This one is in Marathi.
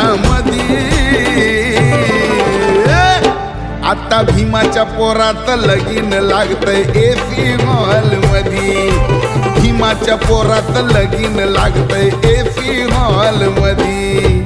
घरामधी आता भीमाच्या पोरात लगीन लागतंय AC हॉल मधी भीमाच्या पोरात लगीन लागतंय AC हॉल मधी